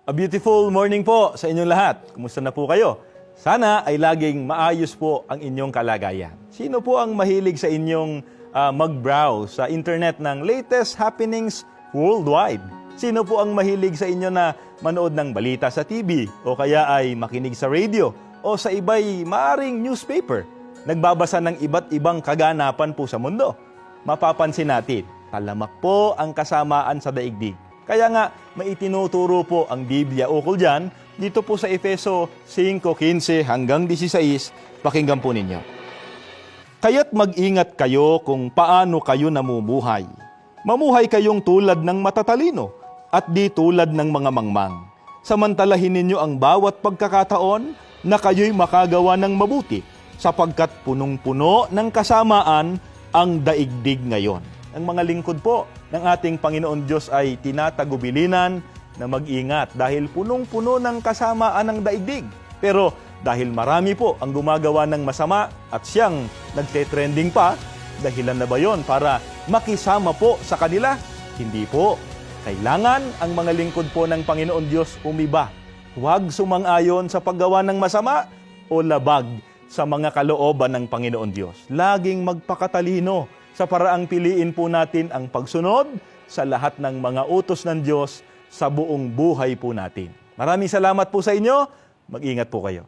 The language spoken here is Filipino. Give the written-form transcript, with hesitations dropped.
A beautiful morning po sa inyong lahat. Kumusta na po kayo? Sana ay laging maayos po ang inyong kalagayan. Sino po ang mahilig sa inyong mag-browse sa internet ng latest happenings worldwide? Sino po ang mahilig sa inyo na manood ng balita sa TV o kaya ay makinig sa radio o sa iba'y maaring newspaper? Nagbabasa ng iba't ibang kaganapan po sa mundo. Mapapansin natin, talamak po ang kasamaan sa daigdig. Kaya nga, may itinuturo po ang Biblia ukol dyan, dito po sa Efeso 5:15 hanggang 16, pakinggan po ninyo. Kaya't mag-ingat kayo kung paano kayo namumuhay. Mamuhay kayong tulad ng matatalino at di tulad ng mga mangmang. Samantalahin ninyo ang bawat pagkakataon na kayo'y makagawa ng mabuti, sapagkat punong-puno ng kasamaan ang daigdig ngayon. Ang mga lingkod po ng ating Panginoon Diyos ay tinatagubilinan na mag-ingat dahil punong-puno ng kasamaan ang daigdig. Pero dahil marami po ang gumagawa ng masama at siyang nagte-trending pa, dahilan na ba yon para makisama po sa kanila? Hindi po. Kailangan ang mga lingkod po ng Panginoon Diyos umiba. Huwag sumang-ayon sa paggawa ng masama o labag sa mga kalooban ng Panginoon Diyos. Laging magpakatalino sa paraang piliin po natin ang pagsunod sa lahat ng mga utos ng Diyos sa buong buhay po natin. Maraming salamat po sa inyo. Mag-ingat po kayo.